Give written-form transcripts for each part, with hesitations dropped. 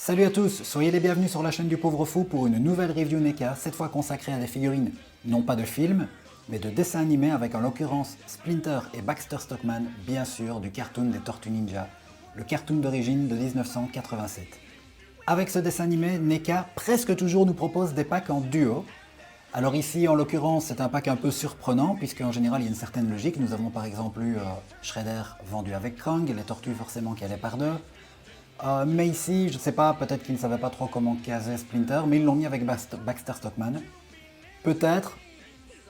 Salut à tous, soyez les bienvenus sur la chaîne du Pauvre Fou pour une nouvelle review NECA, cette fois consacrée à des figurines, non pas de films, mais de dessins animés avec en l'occurrence Splinter et Baxter Stockman, bien sûr du cartoon des Tortues Ninja, le cartoon d'origine de 1987. Avec ce dessin animé, NECA presque toujours nous propose des packs en duo. Alors ici, en l'occurrence, c'est un pack un peu surprenant, puisque en général, il y a une certaine logique. Nous avons par exemple eu Shredder vendu avec Krang, les tortues forcément qui allaient par deux. Mais ici, je ne sais pas, peut-être qu'ils ne savaient pas trop comment caser Splinter, mais ils l'ont mis avec Baxter Stockman. Peut-être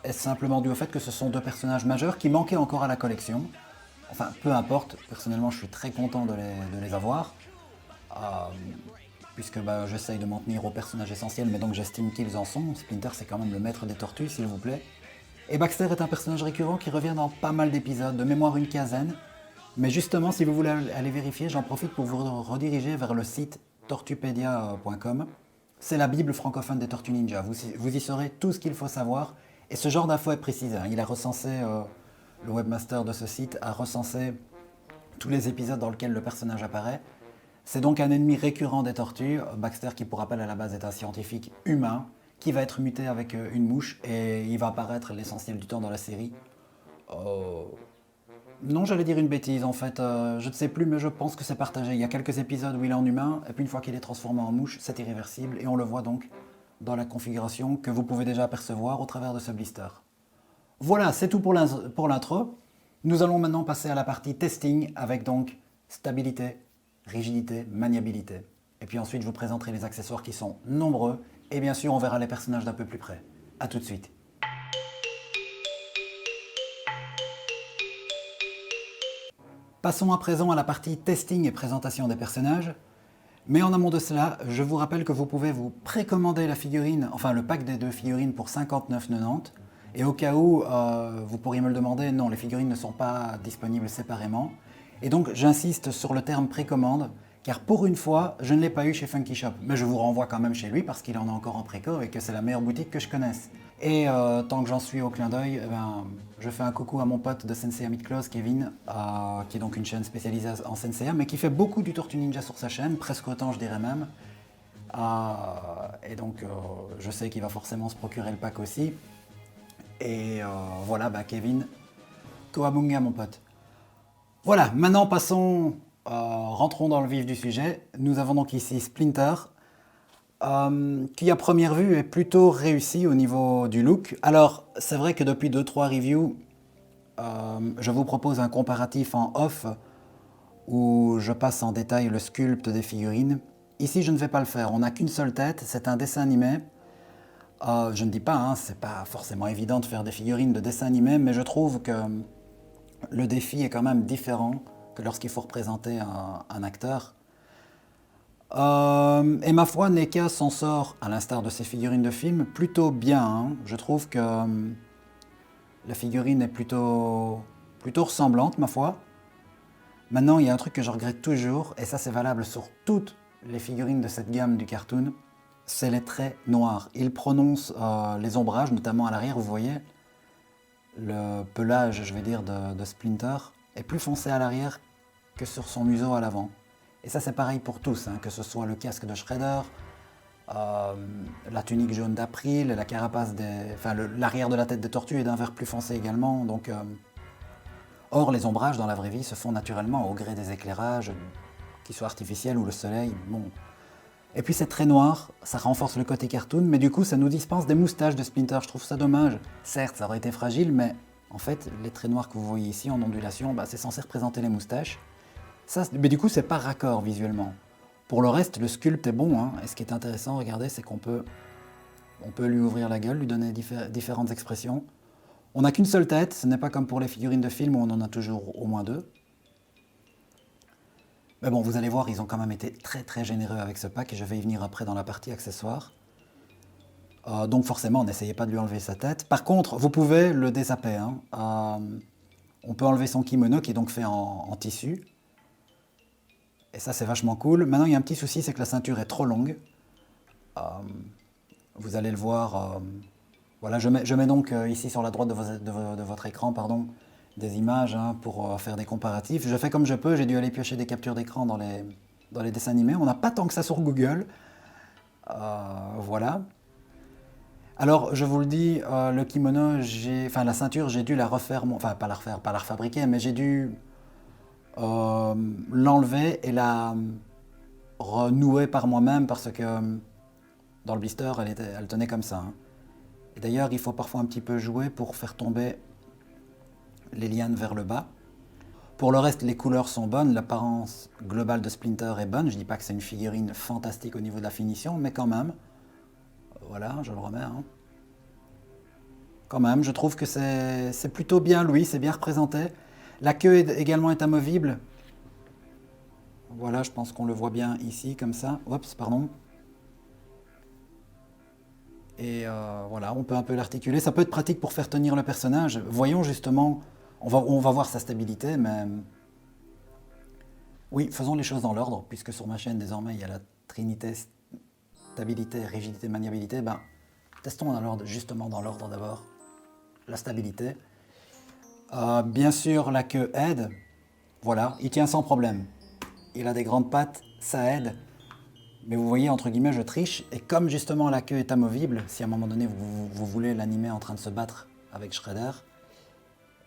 est-ce simplement dû au fait que ce sont deux personnages majeurs qui manquaient encore à la collection. Enfin, peu importe, personnellement je suis très content de les avoir. Euh, Puisque j'essaye de m'en tenir aux personnages essentiels, mais donc j'estime qu'ils en sont. Splinter c'est quand même le maître des tortues, s'il vous plaît. Et Baxter est un personnage récurrent qui revient dans pas mal d'épisodes, de mémoire une quinzaine. Mais justement, si vous voulez aller vérifier, j'en profite pour vous rediriger vers le site tortupedia.com. C'est la bible francophone des Tortues Ninja. Vous y saurez tout ce qu'il faut savoir. Et ce genre d'info est précise. Il a recensé, le webmaster de ce site a recensé tous les épisodes dans lesquels le personnage apparaît. C'est donc un ennemi récurrent des tortues. Baxter, qui pour rappel à la base est un scientifique humain, qui va être muté avec une mouche et il va apparaître l'essentiel du temps dans la série. Non, j'allais dire une bêtise en fait, je ne sais plus, mais je pense que c'est partagé. Il y a quelques épisodes où il est en humain, et puis une fois qu'il est transformé en mouche, c'est irréversible, et on le voit donc dans la configuration que vous pouvez déjà apercevoir au travers de ce blister. Voilà, c'est tout pour l'intro. Nous allons maintenant passer à la partie testing, avec donc stabilité, rigidité, maniabilité. Et puis ensuite, je vous présenterai les accessoires qui sont nombreux, et bien sûr, on verra les personnages d'un peu plus près. A tout de suite. Passons à présent à la partie testing et présentation des personnages. Mais en amont de cela, je vous rappelle que vous pouvez vous précommander la figurine, enfin le pack des deux figurines pour 59,90. Et au cas où vous pourriez me le demander, non, les figurines ne sont pas disponibles séparément. Et donc j'insiste sur le terme précommande, car pour une fois, je ne l'ai pas eu chez Funky Shop. Mais je vous renvoie quand même chez lui parce qu'il en a encore en préco et que c'est la meilleure boutique que je connaisse. Et tant que j'en suis au clin d'œil, je fais un coucou à mon pote de Senseiya Midclose, Kevin, qui est donc une chaîne spécialisée en Senseiya, mais qui fait beaucoup du Tortue Ninja sur sa chaîne, presque autant je dirais même. Et donc je sais qu'il va forcément se procurer le pack aussi. Et voilà, Kevin, Koamunga mon pote. Voilà, maintenant passons, rentrons dans le vif du sujet. Nous avons donc ici Splinter, qui à première vue est plutôt réussi au niveau du look. Alors c'est vrai que depuis 2-3 reviews, je vous propose un comparatif en off où je passe en détail le sculpte des figurines. Ici je ne vais pas le faire, on n'a qu'une seule tête, c'est un dessin animé. Je ne dis pas, c'est pas forcément évident de faire des figurines de dessin animé, mais je trouve que le défi est quand même différent que lorsqu'il faut représenter un acteur. Et ma foi, NECA s'en sort, à l'instar de ses figurines de film, plutôt bien. Je trouve que la figurine est plutôt ressemblante, ma foi. Maintenant, il y a un truc que je regrette toujours, et ça c'est valable sur toutes les figurines de cette gamme du cartoon, c'est les traits noirs. Il prononce les ombrages, notamment à l'arrière, vous voyez, le pelage, je vais dire, de Splinter est plus foncé à l'arrière que sur son museau à l'avant. Et ça c'est pareil pour tous, que ce soit le casque de Shredder, la tunique jaune d'April, la carapace l'arrière de la tête des tortues est d'un vert plus foncé également. Donc, or, les ombrages dans la vraie vie se font naturellement au gré des éclairages, qu'ils soient artificiels ou le soleil. Bon. Et puis c'est très noir, ça renforce le côté cartoon, mais du coup ça nous dispense des moustaches de Splinter, je trouve ça dommage. Certes, ça aurait été fragile, mais en fait, les traits noirs que vous voyez ici en ondulation, c'est censé représenter les moustaches. Ça, mais du coup, c'est pas raccord visuellement. Pour le reste, le sculpte est bon, et ce qui est intéressant, regardez, c'est qu'on peut lui ouvrir la gueule, lui donner différentes expressions. On n'a qu'une seule tête, ce n'est pas comme pour les figurines de film où on en a toujours au moins deux. Mais bon, vous allez voir, ils ont quand même été très très généreux avec ce pack et je vais y venir après dans la partie accessoires. Donc forcément, n'essayez pas de lui enlever sa tête. Par contre, vous pouvez le désapper. On peut enlever son kimono qui est donc fait en tissu. Et ça, c'est vachement cool. Maintenant, il y a un petit souci, c'est que la ceinture est trop longue. Vous allez le voir. Voilà, je mets donc ici sur la droite de votre écran, des images pour faire des comparatifs. Je fais comme je peux, j'ai dû aller piocher des captures d'écran dans dans les dessins animés. On n'a pas tant que ça sur Google. Voilà. Alors, je vous le dis, le kimono, enfin la ceinture, j'ai dû la refaire, enfin pas la refaire, pas la refabriquer, mais j'ai dû l'enlever et la renouer par moi-même parce que dans le blister, elle tenait comme ça, hein. Et d'ailleurs, il faut parfois un petit peu jouer pour faire tomber les lianes vers le bas. Pour le reste, les couleurs sont bonnes, l'apparence globale de Splinter est bonne. Je ne dis pas que c'est une figurine fantastique au niveau de la finition, mais quand même, voilà, je le remets, hein. Quand même, je trouve que c'est plutôt bien lui, c'est bien représenté. La queue également est amovible. Voilà, je pense qu'on le voit bien ici, comme ça. Oups, pardon. Et voilà, on peut un peu l'articuler. Ça peut être pratique pour faire tenir le personnage. Voyons justement, on va voir sa stabilité, mais oui, faisons les choses dans l'ordre, puisque sur ma chaîne désormais il y a la trinité stabilité, rigidité, maniabilité. Ben, testons dans l'ordre, justement dans l'ordre d'abord. La stabilité. Bien sûr, la queue aide. Voilà, il tient sans problème. Il a des grandes pattes, ça aide. Mais vous voyez, entre guillemets, je triche. Et comme justement la queue est amovible, si à un moment donné vous voulez l'animer en train de se battre avec Shredder,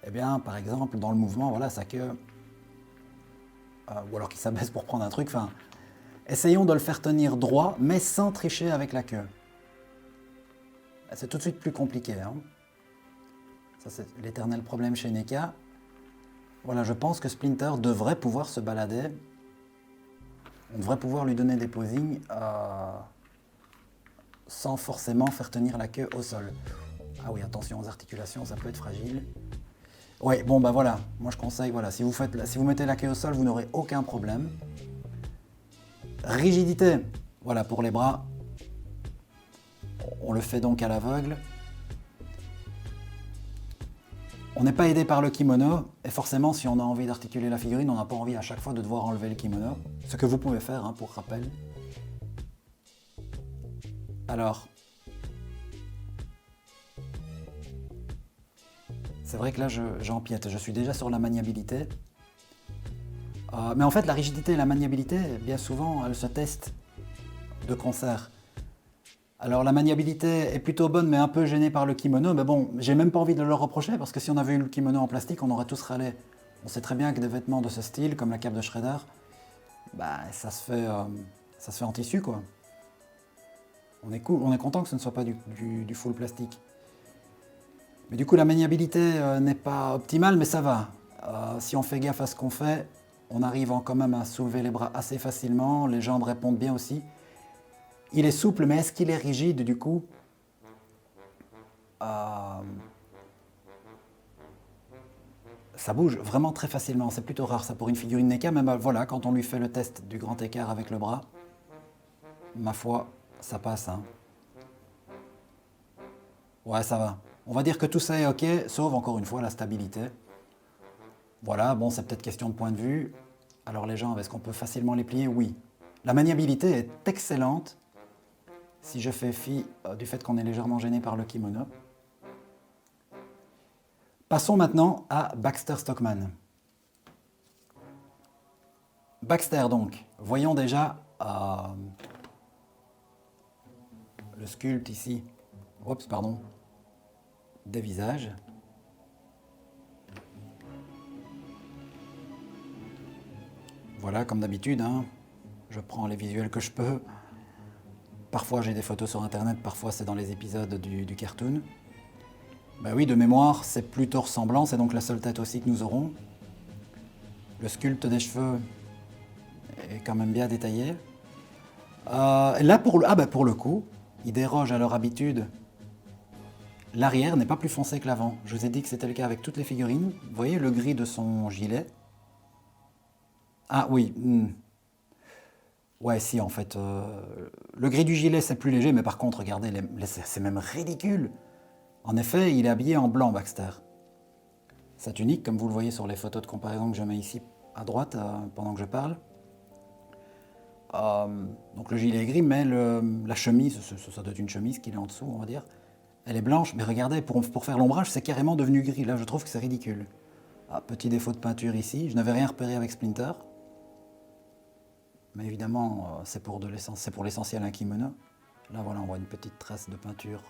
eh bien, par exemple, dans le mouvement, voilà, sa queue, ou alors qu'il s'abaisse pour prendre un truc, enfin, essayons de le faire tenir droit, mais sans tricher avec la queue. C'est tout de suite plus compliqué, hein. Ça, c'est l'éternel problème chez NECA. Voilà, je pense que Splinter devrait pouvoir se balader. On devrait pouvoir lui donner des posings sans forcément faire tenir la queue au sol. Ah oui, attention aux articulations, ça peut être fragile. Oui, bon bah voilà, moi je conseille, voilà, si vous mettez la queue au sol, vous n'aurez aucun problème. Rigidité, voilà, pour les bras. On le fait donc à l'aveugle. On n'est pas aidé par le kimono, et forcément, si on a envie d'articuler la figurine, on n'a pas envie à chaque fois de devoir enlever le kimono. Ce que vous pouvez faire, hein, pour rappel. Alors, c'est vrai que là, j'empiète. Je suis déjà sur la maniabilité. Mais en fait, la rigidité et la maniabilité, bien souvent, elles se testent de concert. Alors la maniabilité est plutôt bonne, mais un peu gênée par le kimono. Mais bon, j'ai même pas envie de le leur reprocher, parce que si on avait eu le kimono en plastique, on aurait tous râlé. On sait très bien que des vêtements de ce style, comme la cape de Shredder, bah, ça se fait en tissu, quoi. On est cool, on est content que ce ne soit pas du full plastique. Mais du coup, la maniabilité n'est pas optimale, mais ça va. Si on fait gaffe à ce qu'on fait, on arrive quand même à soulever les bras assez facilement, les jambes répondent bien aussi. Il est souple, mais est-ce qu'il est rigide du coup? Ça bouge vraiment très facilement, c'est plutôt rare ça pour une figurine NECA, mais voilà, quand on lui fait le test du grand écart avec le bras, ma foi, ça passe, hein. Ouais, ça va. On va dire que tout ça est ok, sauf encore une fois la stabilité. Voilà, bon, c'est peut-être question de point de vue. Alors les jambes, est-ce qu'on peut facilement les plier? Oui. La maniabilité est excellente, si je fais fi du fait qu'on est légèrement gêné par le kimono. Passons maintenant à Baxter Stockman. Baxter donc, voyons déjà le sculpte ici, oups, pardon, des visages. Voilà, comme d'habitude, hein, je prends les visuels que je peux. Parfois j'ai des photos sur internet, parfois c'est dans les épisodes du cartoon. Ben oui, de mémoire, c'est plutôt ressemblant, c'est donc la seule tête aussi que nous aurons. Le sculpte des cheveux est quand même bien détaillé. Là, pour le coup, ils dérogent à leur habitude. L'arrière n'est pas plus foncé que l'avant. Je vous ai dit que c'était le cas avec toutes les figurines. Vous voyez le gris de son gilet? Ah oui. Ouais, si, en fait. Le gris du gilet, c'est plus léger, mais par contre, regardez, c'est même ridicule. En effet, il est habillé en blanc, Baxter. Sa tunique, comme vous le voyez sur les photos de comparaison que je mets ici à droite pendant que je parle. Donc le gilet est gris, mais la chemise, ça doit être une chemise qu'il est en dessous, on va dire. Elle est blanche, mais regardez, pour faire l'ombrage, c'est carrément devenu gris. Là, je trouve que c'est ridicule. Ah, petit défaut de peinture ici, je n'avais rien repéré avec Splinter. Mais évidemment, c'est pour l'essentiel un kimono. Là, voilà, on voit une petite trace de peinture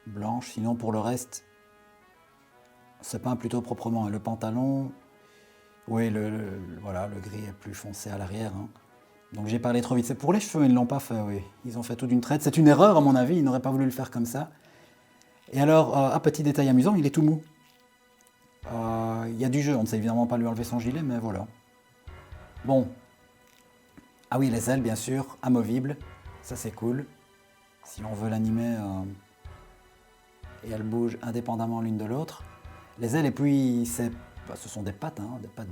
blanche. Sinon, pour le reste, c'est peint plutôt proprement. Et le pantalon, oui, voilà, le gris est plus foncé à l'arrière. Hein. Donc j'ai parlé trop vite. C'est pour les cheveux, ils ne l'ont pas fait, oui. Ils ont fait tout d'une traite. C'est une erreur, à mon avis. Ils n'auraient pas voulu le faire comme ça. Et alors, un petit détail amusant, il est tout mou. Il y a du jeu. On ne sait évidemment pas lui enlever son gilet, mais voilà. Bon. Ah oui, les ailes, bien sûr, amovibles. Ça, c'est cool. Si on veut l'animer, et elles bougent indépendamment l'une de l'autre. Les ailes, et puis, ce sont des pattes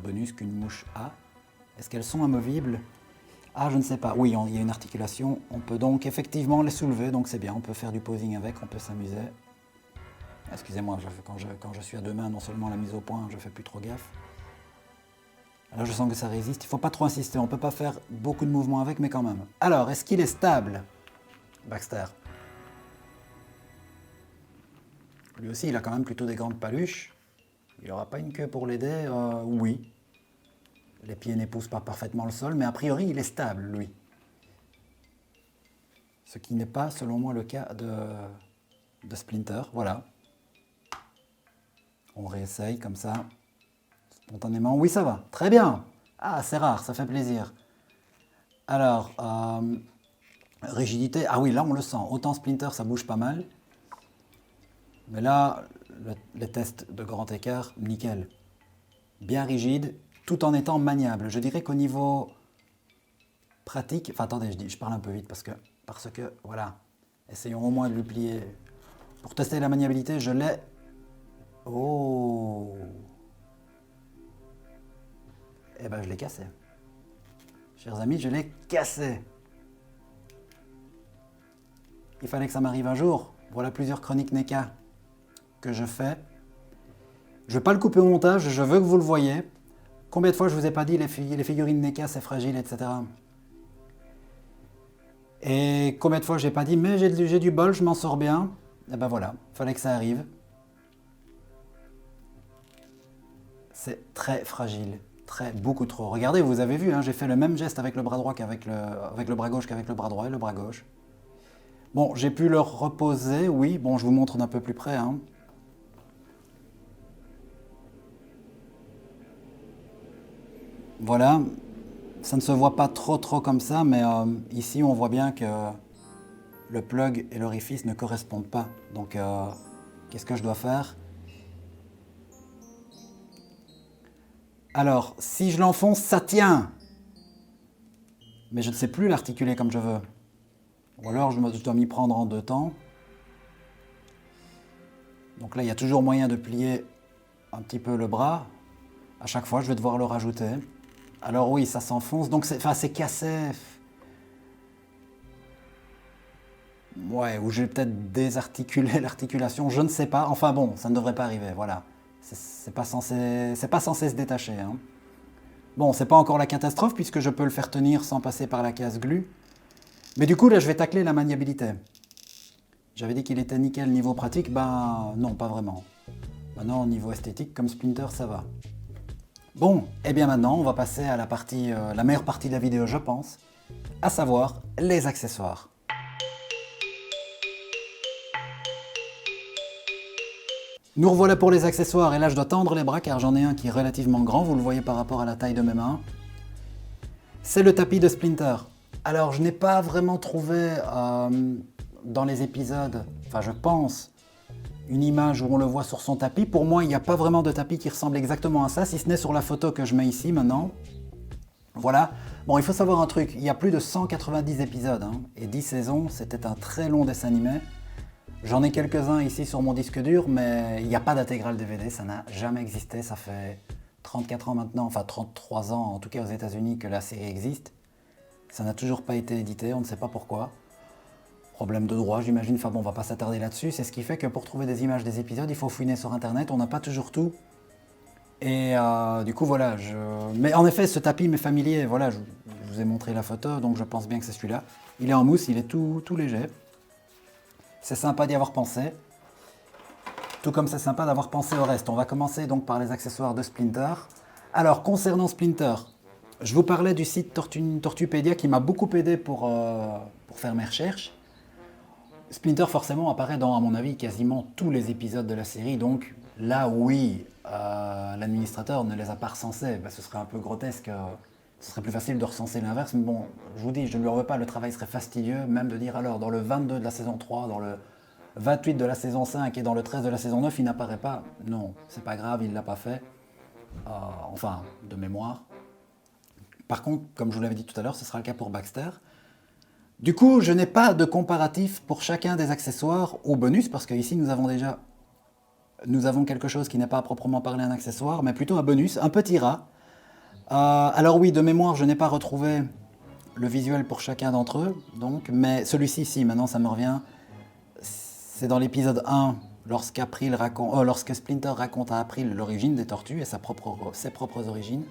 bonus qu'une mouche a. Est-ce qu'elles sont amovibles? Ah, je ne sais pas. Oui, il y a une articulation. On peut donc effectivement les soulever, donc c'est bien. On peut faire du posing avec, on peut s'amuser. Excusez-moi, quand je suis à deux mains, non seulement la mise au point, je fais plus trop gaffe. Alors je sens que ça résiste. Il ne faut pas trop insister. On ne peut pas faire beaucoup de mouvements avec, mais quand même. Alors, est-ce qu'il est stable, Baxter? Lui aussi, il a quand même plutôt des grandes paluches. Il n'aura pas une queue pour l'aider? Oui. Les pieds n'épousent pas parfaitement le sol, mais a priori, il est stable, lui. Ce qui n'est pas, selon moi, le cas de Splinter. Voilà. On réessaye comme ça, spontanément. Oui, ça va. Très bien. Ah, c'est rare, ça fait plaisir. Alors, rigidité. Ah oui, là, on le sent. Autant Splinter, ça bouge pas mal. Mais là, les tests de grand écart, nickel. Bien rigide, tout en étant maniable. Je dirais qu'au niveau pratique... Enfin, attendez, je parle un peu vite parce que, voilà. Essayons au moins de lui plier. Pour tester la maniabilité, je l'ai... Oh! Eh ben, je l'ai cassé. Chers amis, je l'ai cassé. Il fallait que ça m'arrive un jour. Voilà plusieurs chroniques NECA que je fais. Je ne vais pas le couper au montage, je veux que vous le voyez. Combien de fois je vous ai pas dit les figurines NECA c'est fragile, etc. Et combien de fois j'ai pas dit mais j'ai du bol, je m'en sors bien. Et ben voilà, fallait que ça arrive. C'est très fragile, beaucoup trop. Regardez, vous avez vu, hein, j'ai fait le même geste avec le bras droit avec le bras gauche qu'avec le bras droit et le bras gauche. Bon, j'ai pu le reposer, oui. Bon, je vous montre d'un peu plus près. Hein. Voilà, ça ne se voit pas trop comme ça, mais ici on voit bien que le plug et l'orifice ne correspondent pas. Donc, qu'est-ce que je dois faire? Alors, si je l'enfonce, ça tient. Mais je ne sais plus l'articuler comme je veux. Ou alors je dois m'y prendre en deux temps. Donc là, il y a toujours moyen de plier un petit peu le bras. À chaque fois, je vais devoir le rajouter. Alors oui, ça s'enfonce. Donc c'est cassé. Ouais, ou j'ai peut-être désarticulé l'articulation, je ne sais pas. Enfin bon, ça ne devrait pas arriver, voilà. C'est pas censé se détacher. Hein. Bon, c'est pas encore la catastrophe puisque je peux le faire tenir sans passer par la case glue. Mais du coup, là, je vais tacler la maniabilité. J'avais dit qu'il était nickel niveau pratique, ben non, pas vraiment. Maintenant, au niveau esthétique, comme Splinter, ça va. Bon, et bien maintenant, on va passer à la meilleure partie de la vidéo, je pense, à savoir les accessoires. Nous revoilà pour les accessoires, et là je dois tendre les bras car j'en ai un qui est relativement grand, vous le voyez par rapport à la taille de mes mains. C'est le tapis de Splinter. Alors je n'ai pas vraiment trouvé dans les épisodes, enfin je pense, une image où on le voit sur son tapis. Pour moi, il n'y a pas vraiment de tapis qui ressemble exactement à ça, si ce n'est sur la photo que je mets ici maintenant. Voilà. Bon, il faut savoir un truc, il y a plus de 190 épisodes, hein, et 10 saisons, c'était un très long dessin animé. J'en ai quelques-uns ici sur mon disque dur, mais il n'y a pas d'intégrale DVD, ça n'a jamais existé, ça fait 34 ans maintenant, enfin 33 ans en tout cas aux États-Unis que la série existe. Ça n'a toujours pas été édité, on ne sait pas pourquoi. Problème de droit, j'imagine, enfin bon, on va pas s'attarder là-dessus. C'est ce qui fait que pour trouver des images des épisodes, il faut fouiner sur internet, on n'a pas toujours tout. Et du coup, voilà, mais en effet, ce tapis m'est familier, voilà, je vous ai montré la photo, donc je pense bien que c'est celui-là. Il est en mousse, il est tout léger. C'est sympa d'y avoir pensé. Tout comme c'est sympa d'avoir pensé au reste. On va commencer donc par les accessoires de Splinter. Alors, concernant Splinter, Je vous parlais du site Tortupédia qui m'a beaucoup aidé pour faire mes recherches. Splinter forcément apparaît dans, à mon avis, quasiment tous les épisodes de la série, donc là oui, l'administrateur ne les a pas recensés, ce serait un peu grotesque, ce serait plus facile de recenser l'inverse, mais bon, je vous dis, je ne lui en veux pas, le travail serait fastidieux, même de dire alors dans le 22 de la saison 3, dans le 28 de la saison 5 et dans le 13 de la saison 9, il n'apparaît pas. Non, c'est pas grave, il ne l'a pas fait, enfin, de mémoire. Par contre, comme je vous l'avais dit tout à l'heure, ce sera le cas pour Baxter. Du coup, je n'ai pas de comparatif pour chacun des accessoires ou bonus, parce qu'ici nous avons quelque chose qui n'est pas à proprement parler un accessoire, mais plutôt un bonus, un petit rat. Alors oui, de mémoire, je n'ai pas retrouvé le visuel pour chacun d'entre eux, donc, mais celui-ci, si, maintenant ça me revient. C'est dans l'épisode 1, lorsque Splinter raconte à April l'origine des tortues et ses propres origines.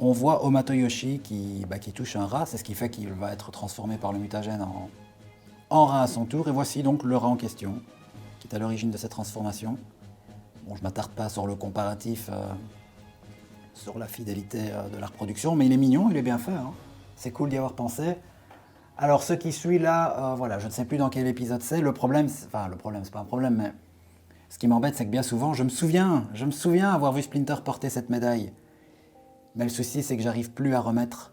On voit Omatoyoshi qui touche un rat, c'est ce qui fait qu'il va être transformé par le mutagène en rat à son tour. Et voici donc le rat en question, qui est à l'origine de cette transformation. Bon, je ne m'attarde pas sur le comparatif, sur la fidélité de la reproduction, mais il est mignon, il est bien fait, hein. C'est cool d'y avoir pensé. Alors ce qui suit là, voilà, je ne sais plus dans quel épisode c'est. Le problème, c'est pas un problème, mais ce qui m'embête, c'est que bien souvent, je me souviens avoir vu Splinter porter cette médaille. Mais le souci, c'est que j'arrive plus à remettre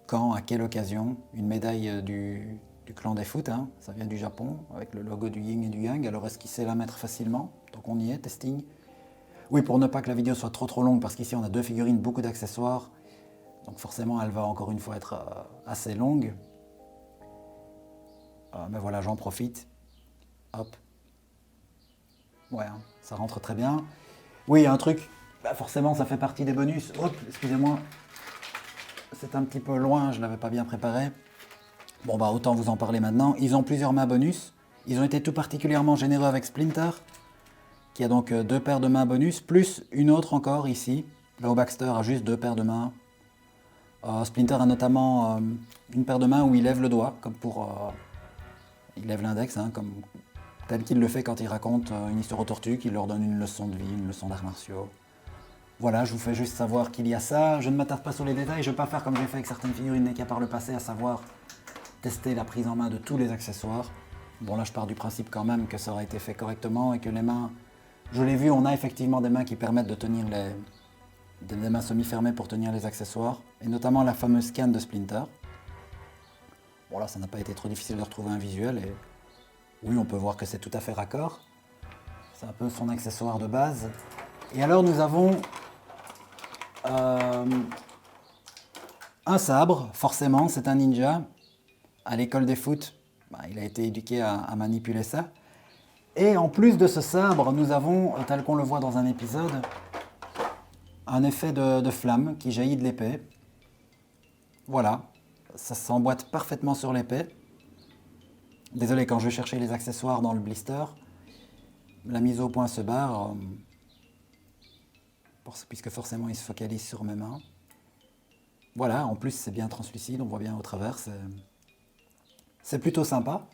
quand, à quelle occasion, une médaille du clan des foot, hein, ça vient du Japon, avec le logo du yin et du yang. Alors est-ce qu'il sait la mettre facilement? Donc on y est, testing. Oui, pour ne pas que la vidéo soit trop longue, parce qu'ici on a 2 figurines, beaucoup d'accessoires. Donc forcément, elle va encore une fois être assez longue. Mais voilà, j'en profite. Hop. Ouais, hein, ça rentre très bien. Oui, un truc, forcément ça fait partie des bonus. Hop, excusez-moi. C'est un petit peu loin, je ne l'avais pas bien préparé. Bon autant vous en parler maintenant. Ils ont plusieurs mains bonus. Ils ont été tout particulièrement généreux avec Splinter, qui a donc 2 paires de mains bonus, plus une autre encore ici. Là où Baxter a juste 2 paires de mains. Splinter a notamment une paire de mains où il lève le doigt, comme pour... il lève l'index, hein, tel qu'il le fait quand il raconte une histoire aux tortues, qu'il leur donne une leçon de vie, une leçon d'arts martiaux. Voilà, je vous fais juste savoir qu'il y a ça. Je ne m'attarde pas sur les détails, je ne vais pas faire comme j'ai fait avec certaines figurines NECA par le passé, à savoir tester la prise en main de tous les accessoires. Bon là je pars du principe quand même que ça aura été fait correctement et que les mains, je l'ai vu, on a effectivement des mains qui permettent de tenir des mains semi-fermées pour tenir les accessoires, et notamment la fameuse canne de Splinter. Bon là ça n'a pas été trop difficile de retrouver un visuel, et oui on peut voir que c'est tout à fait raccord. C'est un peu son accessoire de base. Et alors nous avons un sabre, forcément, c'est un ninja. À l'école des foot, il a été éduqué à manipuler ça. Et en plus de ce sabre, nous avons, tel qu'on le voit dans un épisode, un effet de flamme qui jaillit de l'épée. Voilà, ça s'emboîte parfaitement sur l'épée. Désolé, quand je vais chercher les accessoires dans le blister, la mise au point se barre, puisque forcément il se focalise sur mes mains. Voilà, en plus c'est bien translucide, on voit bien au travers, c'est plutôt sympa.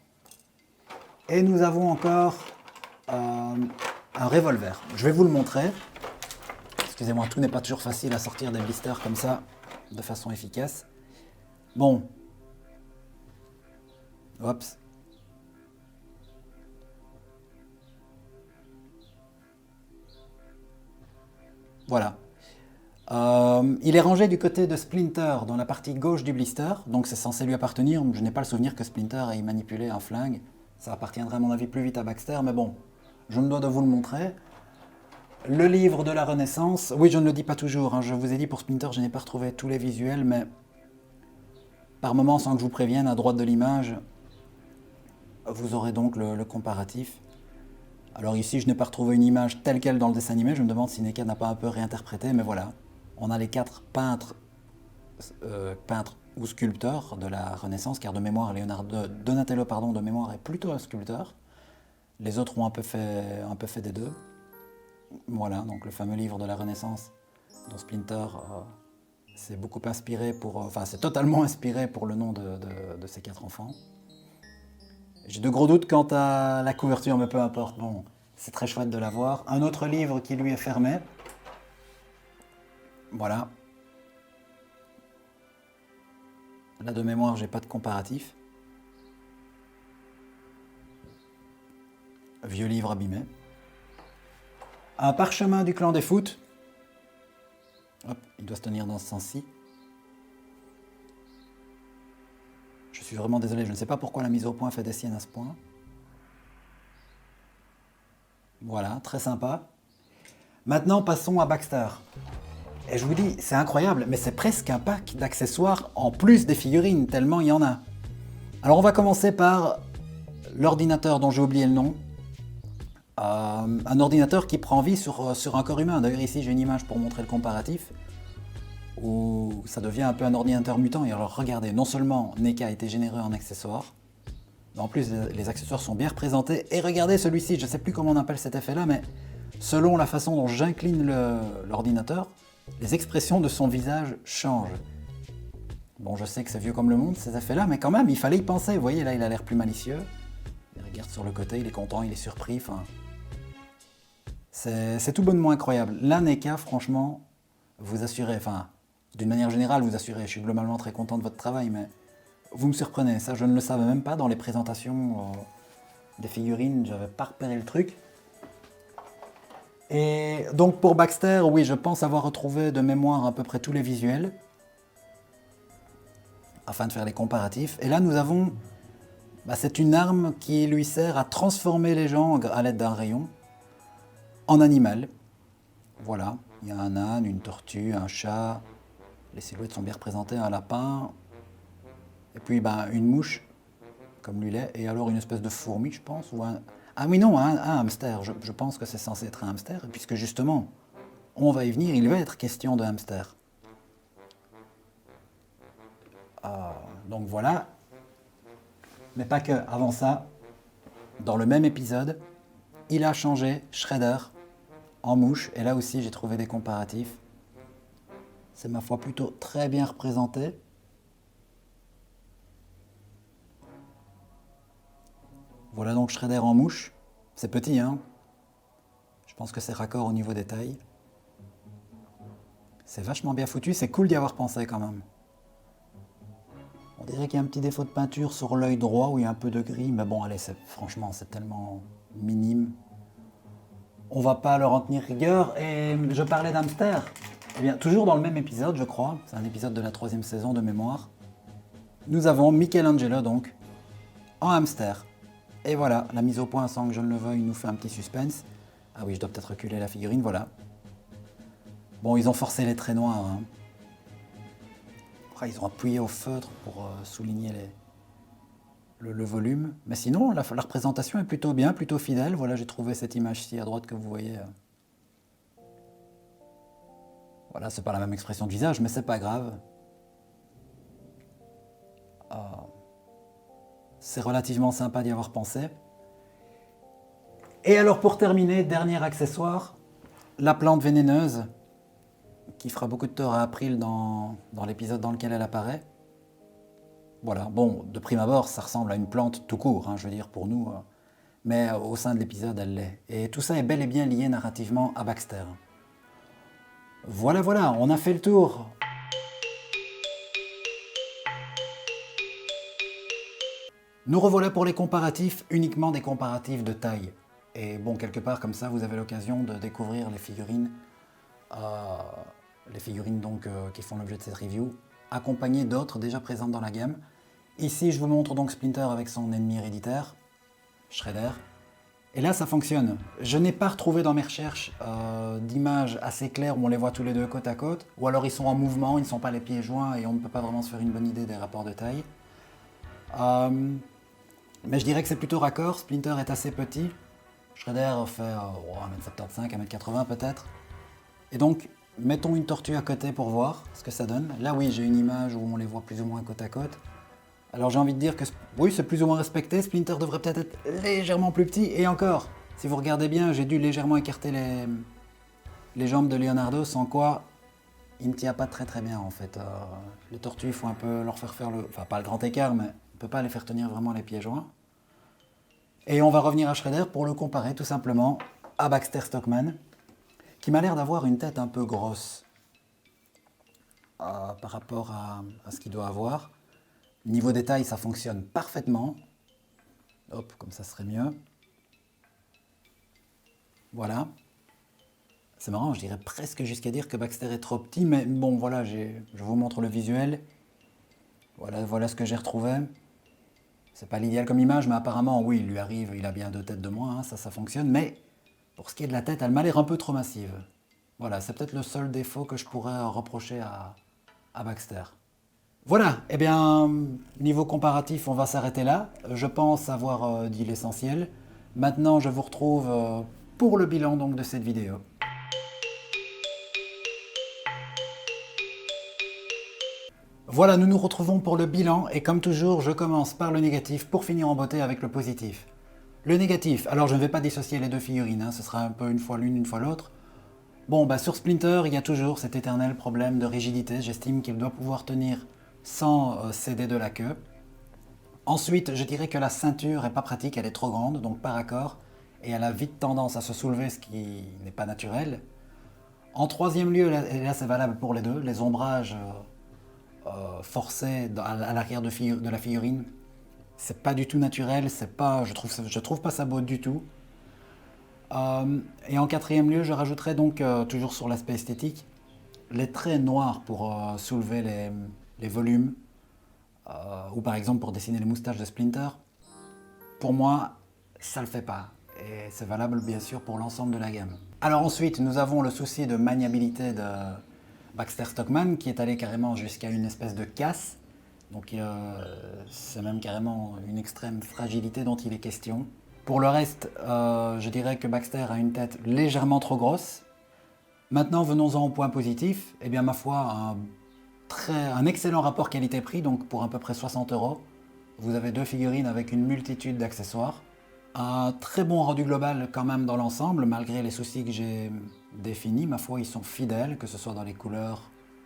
Et nous avons encore un revolver. Je vais vous le montrer. Excusez-moi, tout n'est pas toujours facile à sortir des blisters comme ça, de façon efficace. Bon. Oups. Voilà. Il est rangé du côté de Splinter dans la partie gauche du blister, donc c'est censé lui appartenir. Je n'ai pas le souvenir que Splinter ait manipulé un flingue. Ça appartiendrait à mon avis plus vite à Baxter, mais bon, je me dois de vous le montrer. Le livre de la Renaissance, oui je ne le dis pas toujours, hein, je vous ai dit pour Splinter je n'ai pas retrouvé tous les visuels, mais par moment sans que je vous prévienne, à droite de l'image, vous aurez donc le comparatif. Alors ici je n'ai pas retrouvé une image telle quelle dans le dessin animé, je me demande si NECA n'a pas un peu réinterprété, mais voilà. On a les 4 peintres ou sculpteurs de la Renaissance, car de mémoire, Donatello de mémoire est plutôt un sculpteur. Les autres ont un peu fait des deux. Voilà, donc le fameux livre de la Renaissance dont Splinter s'est beaucoup inspiré c'est totalement inspiré pour le nom de ses 4 enfants. J'ai de gros doutes quant à la couverture, mais peu importe, bon, c'est très chouette de l'avoir. Un autre livre qui lui est fermé. Voilà. Là, de mémoire, j'ai pas de comparatif. Vieux livre abîmé. Un parchemin du clan des foot. Hop, il doit se tenir dans ce sens-ci. Je suis vraiment désolé, je ne sais pas pourquoi la mise au point fait des siennes à ce point. Voilà, très sympa. Maintenant, passons à Baxter. Et je vous dis, c'est incroyable, mais c'est presque un pack d'accessoires en plus des figurines, tellement il y en a. Alors on va commencer par l'ordinateur dont j'ai oublié le nom. Un ordinateur qui prend vie sur un corps humain. D'ailleurs ici j'ai une image pour montrer le comparatif, où ça devient un peu un ordinateur mutant. Et alors regardez, non seulement NECA a été généreux en accessoires, mais en plus les accessoires sont bien représentés. Et regardez celui-ci, je ne sais plus comment on appelle cet effet-là, mais selon la façon dont j'incline l'ordinateur, les expressions de son visage changent. Bon, je sais que c'est vieux comme le monde ces effets-là, mais quand même, il fallait y penser. Vous voyez, là, il a l'air plus malicieux. Il regarde sur le côté, il est content, il est surpris. Enfin, c'est tout bonnement incroyable. Là, NECA, franchement, vous assurez, enfin, d'une manière générale, vous assurez. Je suis globalement très content de votre travail, mais vous me surprenez. Ça, je ne le savais même pas dans les présentations des figurines. J'avais pas repéré le truc. Et donc pour Baxter, oui, je pense avoir retrouvé de mémoire à peu près tous les visuels, afin de faire les comparatifs. Et là, nous avons... c'est une arme qui lui sert à transformer les gens à l'aide d'un rayon en animal. Voilà, il y a un âne, une tortue, un chat. Les silhouettes sont bien représentées, un lapin. Et puis une mouche, comme lui l'est. Et alors une espèce de fourmi, je pense. Ah oui, non, un hamster. Je pense que c'est censé être un hamster, puisque justement, on va y venir, il va être question de hamster. Donc voilà. Mais pas que. Avant ça, dans le même épisode, il a changé Shredder en mouche. Et là aussi, j'ai trouvé des comparatifs. C'est ma foi plutôt très bien représenté. Voilà donc Shredder en mouche. C'est petit, hein. Je pense que c'est raccord au niveau des tailles. C'est vachement bien foutu. C'est cool d'y avoir pensé quand même. On dirait qu'il y a un petit défaut de peinture sur l'œil droit où il y a un peu de gris. Mais bon, allez, franchement, c'est tellement minime. On va pas leur en tenir rigueur. Et je parlais d'hamster. Eh bien, toujours dans le même épisode, je crois. C'est un épisode de la 3e saison de mémoire. Nous avons Michelangelo, donc, en hamster. Et voilà, la mise au point sans que je ne le veuille nous fait un petit suspense. Ah oui, je dois peut-être reculer la figurine, voilà. Bon, ils ont forcé les traits noirs. Hein. Après, ils ont appuyé au feutre pour souligner le volume. Mais sinon, la représentation est plutôt bien, plutôt fidèle. Voilà, j'ai trouvé cette image-ci à droite que vous voyez. Voilà, c'est pas la même expression de visage, mais c'est pas grave. C'est relativement sympa d'y avoir pensé. Et alors pour terminer, dernier accessoire, la plante vénéneuse, qui fera beaucoup de tort à April dans l'épisode dans lequel elle apparaît. Voilà, bon, de prime abord, ça ressemble à une plante tout court, hein, je veux dire, pour nous. Mais au sein de l'épisode, elle l'est. Et tout ça est bel et bien lié narrativement à Baxter. Voilà, on a fait le tour. Nous revoilà pour les comparatifs, uniquement des comparatifs de taille. Et bon, quelque part comme ça, vous avez l'occasion de découvrir les figurines donc, qui font l'objet de cette review, accompagnées d'autres déjà présentes dans la gamme. Ici, je vous montre donc Splinter avec son ennemi héréditaire, Shredder. Et là, ça fonctionne. Je n'ai pas retrouvé dans mes recherches d'images assez claires où on les voit tous les deux côte à côte, ou alors ils sont en mouvement, ils ne sont pas les pieds joints et on ne peut pas vraiment se faire une bonne idée des rapports de taille. Mais je dirais que c'est plutôt raccord. Splinter est assez petit. Shredder fait 1m75, 1m80 peut-être. Et donc, mettons une tortue à côté pour voir ce que ça donne. Là, oui, j'ai une image où on les voit plus ou moins côte à côte. Alors j'ai envie de dire que oui, c'est plus ou moins respecté. Splinter devrait peut-être être légèrement plus petit. Et encore, si vous regardez bien, j'ai dû légèrement écarter les jambes de Leonardo, sans quoi il ne tient pas très bien en fait. Les tortues, il faut un peu leur faire enfin pas le grand écart, mais on ne peut pas les faire tenir vraiment les pieds joints. Et on va revenir à Shredder pour le comparer tout simplement à Baxter Stockman, qui m'a l'air d'avoir une tête un peu grosse par rapport à ce qu'il doit avoir. Niveau détail, ça fonctionne parfaitement. Hop, comme ça serait mieux. Voilà. C'est marrant, je dirais presque jusqu'à dire que Baxter est trop petit, mais bon, voilà, je vous montre le visuel. Voilà ce que j'ai retrouvé. C'est pas l'idéal comme image, mais apparemment, oui, il lui arrive, il a bien 2 têtes de moins, hein, ça fonctionne. Mais pour ce qui est de la tête, elle m'a l'air un peu trop massive. Voilà, c'est peut-être le seul défaut que je pourrais reprocher à Baxter. Voilà, eh bien, niveau comparatif, on va s'arrêter là. Je pense avoir dit l'essentiel. Maintenant, je vous retrouve pour le bilan donc, de cette vidéo. Voilà, nous nous retrouvons pour le bilan et comme toujours, je commence par le négatif pour finir en beauté avec le positif. Le négatif, alors je ne vais pas dissocier les deux figurines, hein, ce sera un peu une fois l'une, une fois l'autre. Bon, bah sur Splinter, il y a toujours cet éternel problème de rigidité, j'estime qu'il doit pouvoir tenir sans céder de la queue. Ensuite, je dirais que la ceinture est pas pratique, elle est trop grande, donc par accord, et elle a vite tendance à se soulever, ce qui n'est pas naturel. En troisième lieu, et là c'est valable pour les deux, les ombrages forcés à l'arrière de la figurine, c'est pas du tout naturel, je trouve pas ça beau du tout. Et en quatrième lieu, je rajouterais donc, toujours sur l'aspect esthétique, les traits noirs pour soulever les volumes, ou par exemple pour dessiner les moustaches de Splinter. Pour moi, ça le fait pas. Et c'est valable bien sûr pour l'ensemble de la gamme. Alors ensuite, nous avons le souci de maniabilité de Baxter Stockman qui est allé carrément jusqu'à une espèce de casse. Donc c'est même carrément une extrême fragilité dont il est question. Pour le reste, je dirais que Baxter a une tête légèrement trop grosse. Maintenant, venons-en au point positif. Eh bien, ma foi, un excellent rapport qualité-prix, donc pour à peu près 60 €. Vous avez 2 figurines avec une multitude d'accessoires. Un très bon rendu global quand même dans l'ensemble, malgré les soucis que j'ai définis. Ma foi, ils sont fidèles, que ce soit dans les couleurs,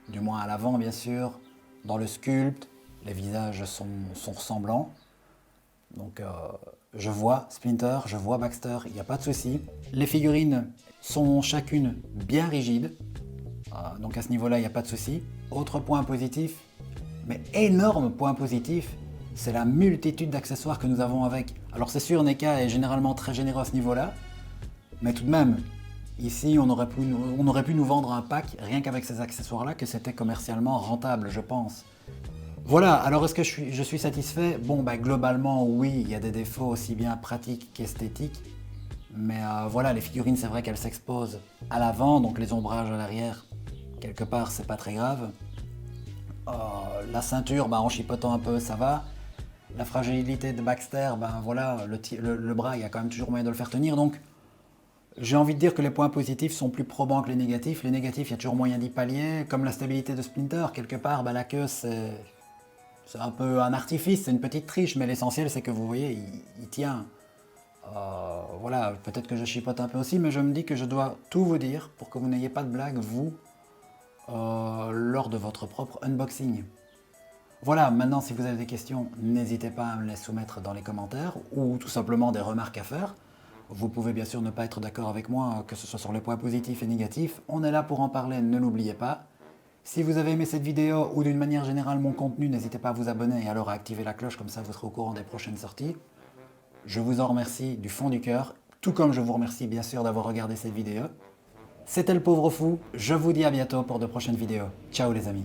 du moins à l'avant bien sûr, dans le sculpte, les visages sont ressemblants. Donc je vois Splinter, je vois Baxter, il n'y a pas de souci. Les figurines sont chacune bien rigides, donc à ce niveau-là, il n'y a pas de souci. Autre point positif, mais énorme point positif, c'est la multitude d'accessoires que nous avons avec. Alors c'est sûr, NECA est généralement très généreux à ce niveau-là, mais tout de même, ici on aurait pu nous vendre un pack rien qu'avec ces accessoires-là, que c'était commercialement rentable, je pense. Voilà, alors est-ce que je suis satisfait? Bon, bah globalement, oui, il y a des défauts aussi bien pratiques qu'esthétiques. Mais voilà, les figurines, c'est vrai qu'elles s'exposent à l'avant, donc les ombrages à l'arrière, quelque part, c'est pas très grave. La ceinture, bah, en chipotant un peu, ça va. La fragilité de Baxter, ben voilà, le bras, il y a quand même toujours moyen de le faire tenir. Donc, j'ai envie de dire que les points positifs sont plus probants que les négatifs. Les négatifs, il y a toujours moyen d'y pallier. Comme la stabilité de Splinter, quelque part, bah, la queue, c'est un peu un artifice, c'est une petite triche, mais l'essentiel, c'est que vous voyez, il tient. Voilà, peut-être que je chipote un peu aussi, mais je me dis que je dois tout vous dire pour que vous n'ayez pas de blague, vous, lors de votre propre unboxing. Voilà, maintenant si vous avez des questions, n'hésitez pas à me les soumettre dans les commentaires ou tout simplement des remarques à faire. Vous pouvez bien sûr ne pas être d'accord avec moi, que ce soit sur les points positifs et négatifs. On est là pour en parler, ne l'oubliez pas. Si vous avez aimé cette vidéo ou d'une manière générale mon contenu, n'hésitez pas à vous abonner et alors à activer la cloche, comme ça vous serez au courant des prochaines sorties. Je vous en remercie du fond du cœur, tout comme je vous remercie bien sûr d'avoir regardé cette vidéo. C'était le Pauvre Fou, je vous dis à bientôt pour de prochaines vidéos. Ciao les amis.